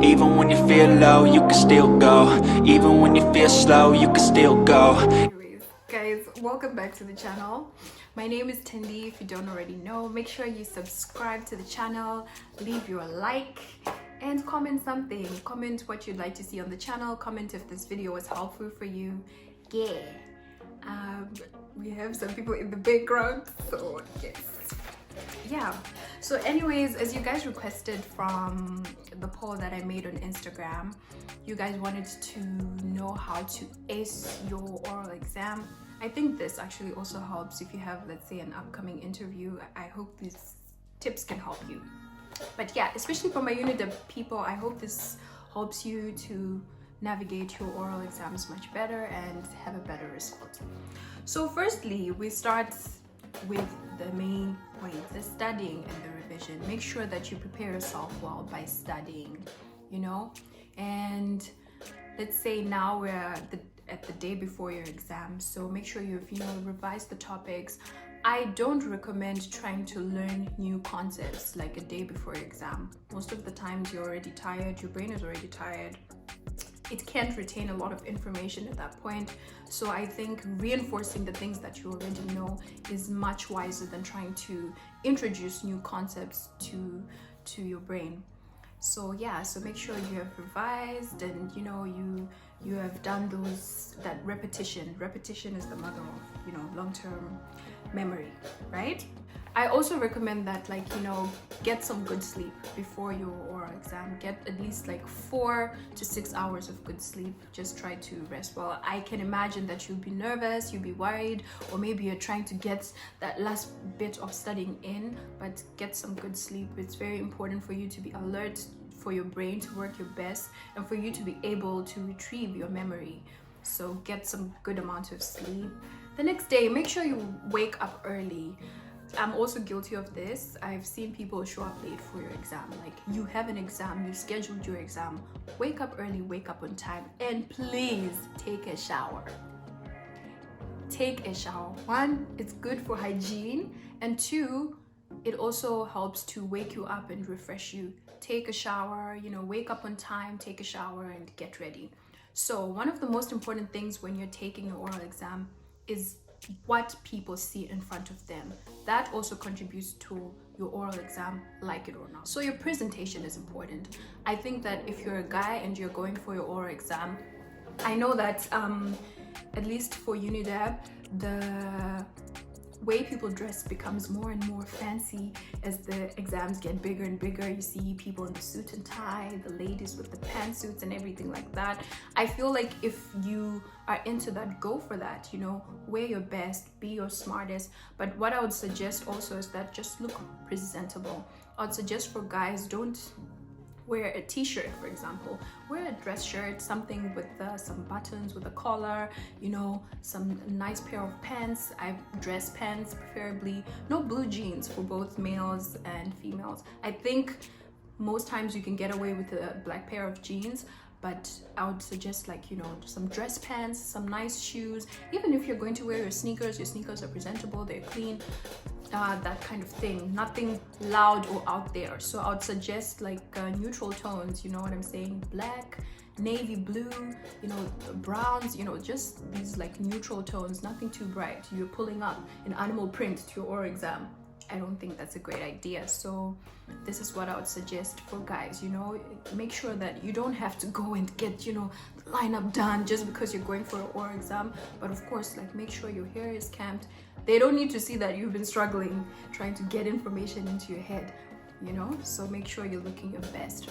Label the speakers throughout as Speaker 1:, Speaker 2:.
Speaker 1: Even when you feel low, you can still go. Even when you feel slow, you can still go.
Speaker 2: Anyways, guys, welcome back to the channel. My name is Tendie. If you don't already know, make sure you subscribe to the channel, leave your like, and comment something. Comment what you'd like to see on the channel. Comment if this video was helpful for you. Yeah. We have some people in the background, so yes. Yeah, so anyways, as you guys requested from the poll that I made on Instagram, you guys wanted to know how to ace your oral exam. I think this actually also helps if you have, let's say, an upcoming interview. I hope these tips can help you. But yeah, especially for my unit of people, I hope this helps you to navigate your oral exams much better and have a better result. So firstly, we start with the main way, the studying and the revision. Make sure that you prepare yourself well by studying, you know. And let's say now we're at the day before your exam, so make sure you've revised the topics. I don't recommend trying to learn new concepts like a day before your exam. Most of the times you're already tired, your brain is already tired. It can't retain a lot of information at that point. So I think reinforcing the things that you already know is much wiser than trying to introduce new concepts to your brain. So yeah, so make sure you have revised and you have done that repetition. Repetition is the mother of long-term memory, right? I also recommend that get some good sleep before your oral exam. Get at least 4 to 6 hours of good sleep. Just try to rest well. I can imagine that you'll be nervous, you'll be worried, or maybe you're trying to get that last bit of studying in, but get some good sleep. It's very important for you to be alert, for your brain to work your best, and for you to be able to retrieve your memory. So get some good amount of sleep. The next day, make sure you wake up early. I'm also guilty of this. I've seen people show up late for your exam. You have an exam, you scheduled your exam. Wake up early, wake up on time, and please take a shower. Take a shower. 1, it's good for hygiene, and 2, it also helps to wake you up and refresh you. Take a shower, wake up on time, take a shower, and get ready. So one of the most important things when you're taking your oral exam is what people see in front of them. That also contributes to your oral exam, like it or not. So your presentation is important. I think that if you're a guy and you're going for your oral exam, I know that at least for UNIDEB, the way people dress becomes more and more fancy as the exams get bigger and bigger. You see people in the suit and tie, the ladies with the pantsuits and everything like that. I feel like if you are into that, go for that, wear your best, be your smartest. But what I would suggest also is that just look presentable. I would suggest for guys, don't wear a t-shirt, for example. Wear a dress shirt, something with some buttons, with a collar, some nice pair of pants. Dress pants preferably. No blue jeans for both males and females. I think most times you can get away with a black pair of jeans, but I would suggest some dress pants, some nice shoes. Even if you're going to wear your sneakers are presentable, they're clean. That kind of thing, nothing loud or out there. So I would suggest neutral tones, you know what I'm saying? Black, navy blue, browns, just these neutral tones, nothing too bright. You're pulling up an animal print to your oral exam. I don't think that's a great idea. So this is what I would suggest for guys. Make sure that you don't have to go and get the lineup done just because you're going for an oral exam. But of course, make sure your hair is camped. They don't need to see that you've been struggling trying to get information into your head, so make sure you're looking your best.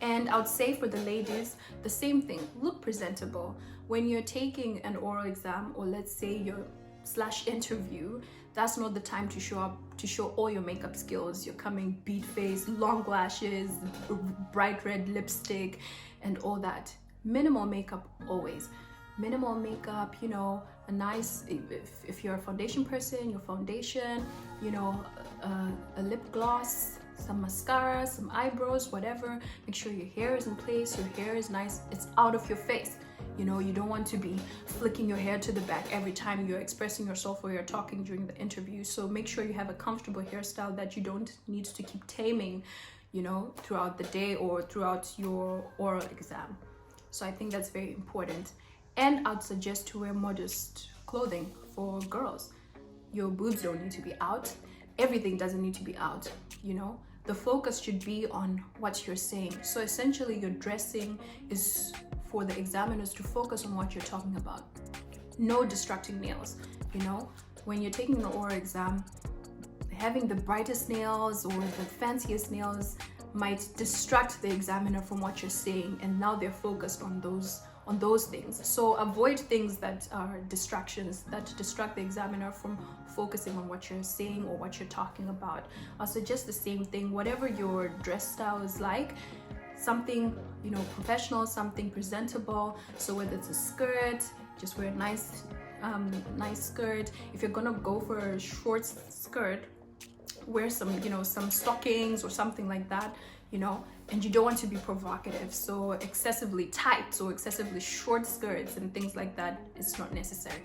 Speaker 2: And I would say for the ladies, the same thing. Look presentable. When you're taking an oral exam, or let's say your /interview, that's not the time to show up to show all your makeup skills. You're coming bead face, long lashes, bright red lipstick, and all that. Minimal makeup always. Minimal makeup, a nice, if you're a foundation person, your foundation, a lip gloss, some mascara, some eyebrows, whatever. Make sure your hair is in place, your hair is nice, it's out of your face. You don't want to be flicking your hair to the back every time you're expressing yourself or you're talking during the interview. So make sure you have a comfortable hairstyle that you don't need to keep taming you know, throughout the day or throughout your oral exam. So I think that's very important. And I'd suggest to wear modest clothing for girls. Your boobs don't need to be out. Everything doesn't need to be out, you know. The focus should be on what you're saying. So essentially your dressing is for the examiners to focus on what you're talking about. No distracting nails, you know. When you're taking the oral exam, having the brightest nails or the fanciest nails might distract the examiner from what you're saying, and now they're focused on those things. So avoid things that are distractions, that distract the examiner from focusing on what you're saying or what you're talking about. I'll suggest the same thing, whatever your dress style is like, something, you know, professional, something presentable. So whether it's a skirt, just wear a nice skirt. If you're gonna go for a short skirt, wear some, you know, some stockings or something like that, you know. And you don't want to be provocative, so excessively tight or excessively short skirts and things like that, it's not necessary.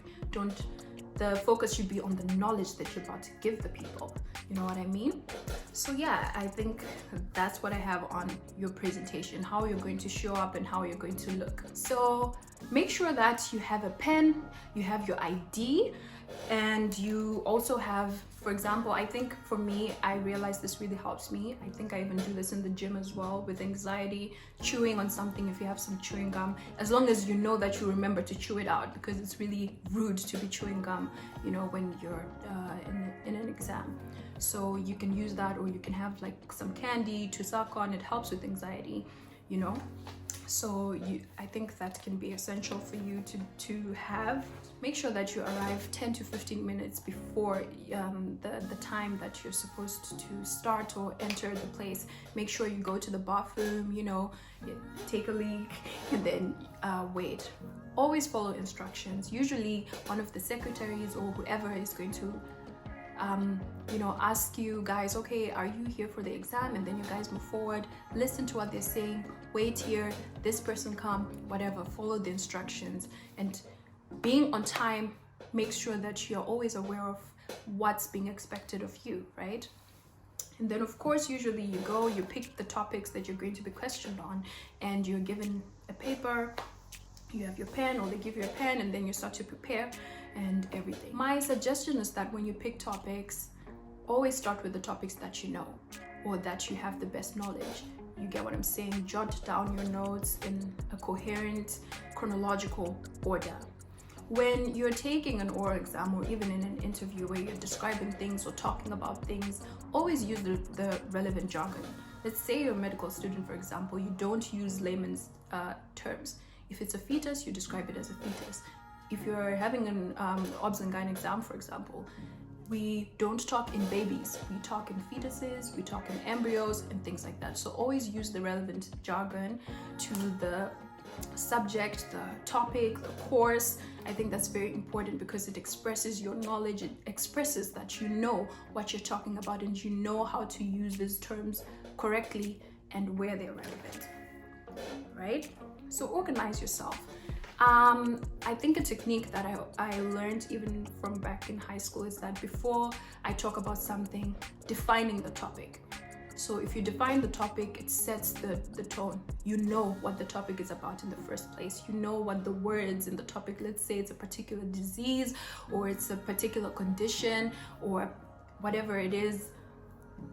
Speaker 2: The focus should be on the knowledge that you're about to give the people, you know what I mean? So yeah, I think that's what I have on your presentation, how you're going to show up and how you're going to look. So make sure that you have a pen, you have your ID, and you also have, for example, I think for me, I realize this really helps me. I think I even do this in the gym as well with anxiety, chewing on something. If you have some chewing gum, as long as you know that you remember to chew it out, because it's really rude to be chewing gum, you know, when you're in an exam. So you can use that, or you can have like some candy to suck on. It helps with anxiety, you know. So I think that can be essential for you to have. Make sure that you arrive 10 to 15 minutes before the time that you're supposed to start or enter the place. Make sure you go to the bathroom, you know, take a leak, and then wait. Always follow instructions. Usually one of the secretaries or whoever is going to you know, ask you guys, okay, are you here for the exam? And then you guys move forward, listen to what they're saying, wait here, this person come, whatever. Follow the instructions. And being on time, make sure that you're always aware of what's being expected of you, right? And then of course, usually you go, you pick the topics that you're going to be questioned on, and you're given a paper, you have your pen, or they give you a pen, and then you start to prepare and everything. My suggestion is that when you pick topics, always start with the topics that you know or that you have the best knowledge. You get what I'm saying? Jot down your notes in a coherent, chronological order. When you're taking an oral exam or even in an interview where you're describing things or talking about things, always use the relevant jargon. Let's say you're a medical student, for example, you don't use layman's terms. If it's a fetus, you describe it as a fetus. If you're having an obs and gyn exam, for example, we don't talk in babies, we talk in fetuses, we talk in embryos and things like that. So always use the relevant jargon to the subject, the topic, the course. I think that's very important because it expresses your knowledge, it expresses that you know what you're talking about and you know how to use these terms correctly and where they're relevant, right? So organize yourself. I think a technique that I learned even from back in high school is that before I talk about something, defining the topic. So if you define the topic, it sets the tone. You know what the topic is about in the first place. You know what the words in the topic, let's say it's a particular disease or it's a particular condition or whatever it is,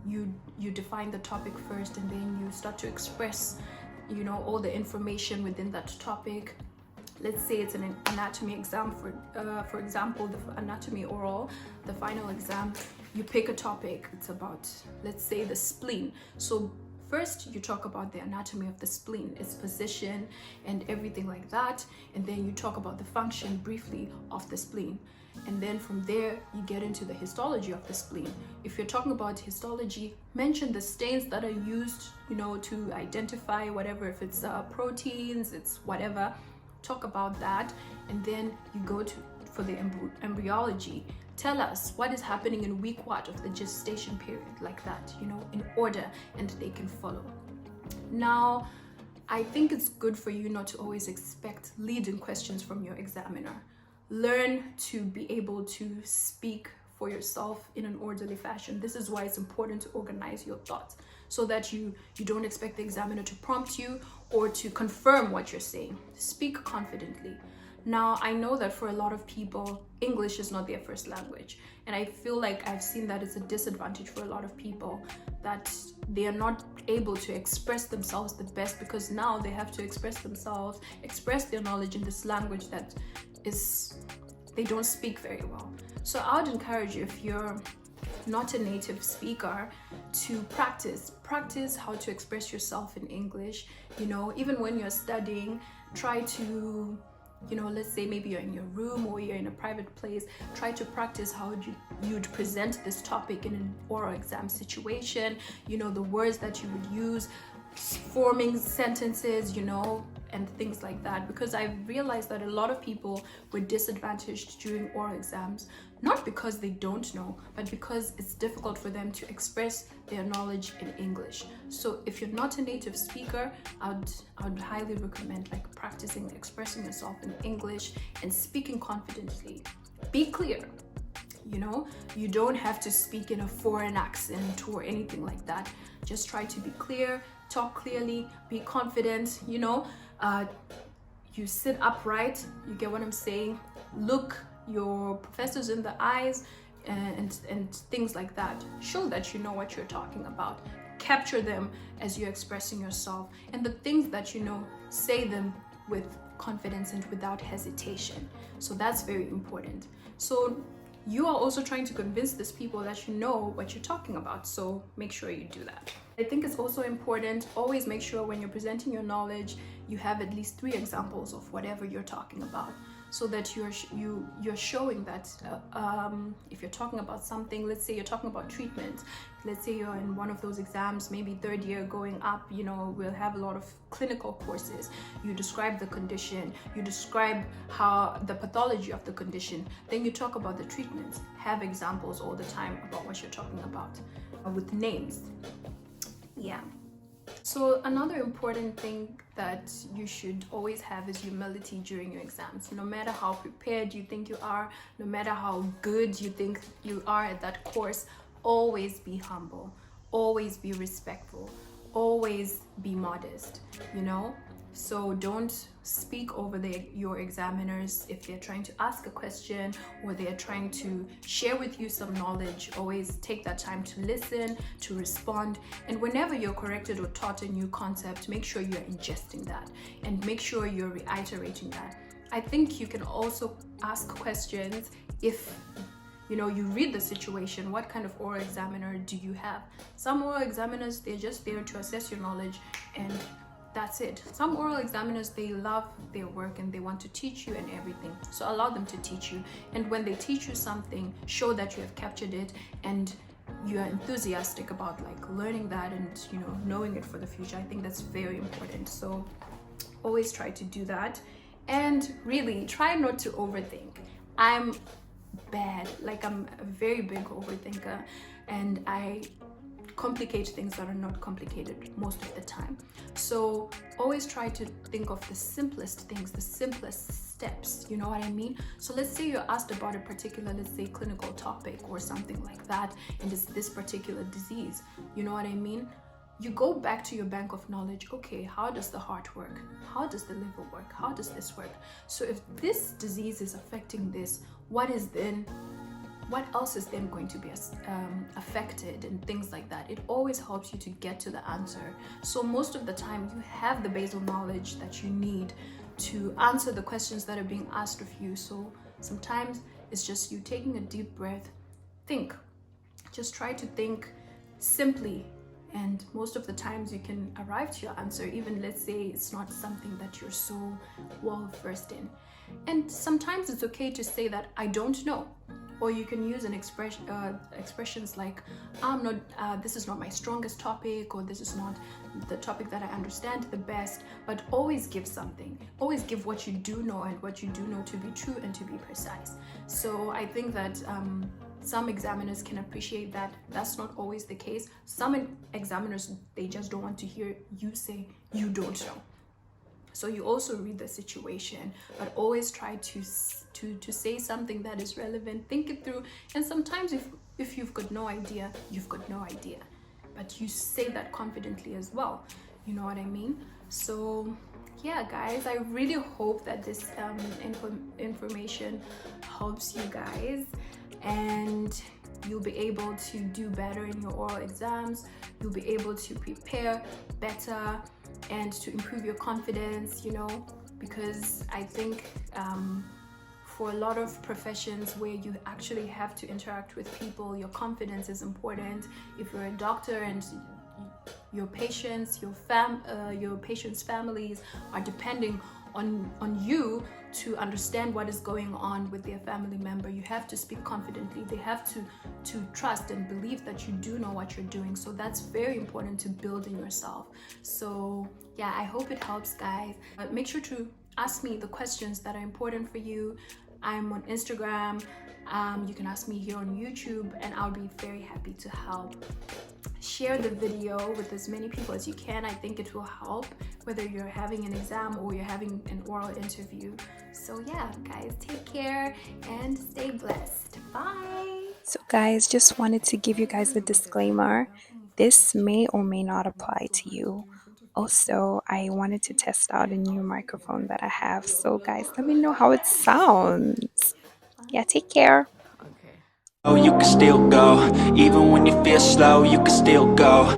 Speaker 2: you define the topic first and then you start to express, you know, all the information within that topic. Let's say it's an anatomy exam, for example, the anatomy oral, the final exam, you pick a topic, it's about, let's say, the spleen. So first you talk about the anatomy of the spleen, its position and everything like that, and then you talk about the function briefly of the spleen. And then from there, you get into the histology of the spleen. If you're talking about histology, mention the stains that are used, you know, to identify whatever, if it's proteins, it's whatever. Talk about that, and then you go for the embryology. Tell us what is happening in week what of the gestation period, like that, you know, in order, and they can follow. Now, I think it's good for you not to always expect leading questions from your examiner. Learn to be able to speak for yourself in an orderly fashion. This is why it's important to organize your thoughts. so that you don't expect the examiner to prompt you or to confirm what you're saying. Speak confidently. Now, I know that for a lot of people, English is not their first language. And I feel like I've seen that it's a disadvantage for a lot of people, that they are not able to express themselves the best, because now they have to express themselves, express their knowledge in this language that is, they don't speak very well. So I would encourage you, if you're not a native speaker, to practice how to express yourself in English. You know, even when you're studying, try to, you know, let's say maybe you're in your room or you're in a private place, try to practice how you'd present this topic in an oral exam situation, you know, the words that you would use, forming sentences, you know, and things like that. Because I've realized that a lot of people were disadvantaged during oral exams, not because they don't know, but because it's difficult for them to express their knowledge in English. So if you're not a native speaker, I would highly recommend like practicing expressing yourself in English and speaking confidently. Be clear. You know, you don't have to speak in a foreign accent or anything like that. Just try to be clear, talk clearly, be confident, you know. You sit upright, you get what I'm saying, look your professors in the eyes and things like that. Show that you know what you're talking about. Capture them as you're expressing yourself, and the things that you know, say them with confidence and without hesitation. So that's very important. So you are also trying to convince these people that you know what you're talking about, so make sure you do that. I think it's also important, always make sure when you're presenting your knowledge, you have at least 3 examples of whatever you're talking about, so that you're showing that if you're talking about something, let's say you're talking about treatment, let's say you're in one of those exams, maybe 3rd year going up, you know, we'll have a lot of clinical courses. You describe the condition, you describe how the pathology of the condition, then you talk about the treatments. Have examples all the time about what you're talking about, with names. Yeah. So another important thing that you should always have is humility during your exams. No matter how prepared you think you are, no matter how good you think you are at that course, always be humble, always be respectful, always be modest, you know. So don't speak over your examiners if they're trying to ask a question or they're trying to share with you some knowledge. Always take that time to listen, to respond. And whenever you're corrected or taught a new concept, make sure you're ingesting that and make sure you're reiterating that. I think you can also ask questions if, you know, you read the situation. What kind of oral examiner do you have? Some oral examiners, they're just there to assess your knowledge and that's it. Some oral examiners, they love their work and they want to teach you and everything. So allow them to teach you. And when they teach you something, show that you have captured it and you are enthusiastic about like learning that and, you know, knowing it for the future. I think that's very important. So always try to do that. And really try not to overthink. I'm bad. Like I'm a very big overthinker and I complicate things that are not complicated most of the time. So always try to think of the simplest things, the simplest steps, you know what I mean? So let's say you're asked about a particular, let's say, clinical topic or something like that, and it's this particular disease, you know what I mean? You go back to your bank of knowledge. Okay, how does the heart work? How does the liver work? How does this work? So if this disease is affecting this, what else is then going to be affected and things like that? It always helps you to get to the answer. So most of the time you have the basal knowledge that you need to answer the questions that are being asked of you. So sometimes it's just you taking a deep breath, think, just try to think simply, and most of the times you can arrive to your answer, even let's say it's not something that you're so well versed in. And sometimes it's okay to say that I don't know. Or you can use an expressions like this is not my strongest topic, or this is not the topic that I understand the best. But always give something. Always give what you do know and what you do know to be true and to be precise. So I think that some examiners can appreciate that. That's not always the case. Some examiners, they just don't want to hear you say you don't know. So you also read the situation, but always try to say something that is relevant. Think it through. And sometimes if you've got no idea, you've got no idea. but you say that confidently as well. You know what I mean? So yeah, guys, I really hope that this information helps you guys, and you'll be able to do better in your oral exams. You'll be able to prepare better and to improve your confidence, you know, because I think for a lot of professions where you actually have to interact with people, your confidence is important. If you're a doctor and your patients, your patients' families are depending on you to understand what is going on with their family member, you have to speak confidently. They have to trust and believe that you do know what you're doing. So that's very important to build in yourself. So yeah, I hope it helps, guys. Make sure to ask me the questions that are important for you. I'm on Instagram. You can ask me here on YouTube, and I'll be very happy to help. Share the video with as many people as you can. I think it will help, whether you're having an exam or you're having an oral interview. So yeah, guys, take care and stay blessed. Bye.
Speaker 3: So guys, just wanted to give you guys a disclaimer. This may or may not apply to you. Also, I wanted to test out a new microphone that I have. So guys, let me know how it sounds. Yeah, take care.
Speaker 1: Oh, you can still go, even when you feel slow, you can still go.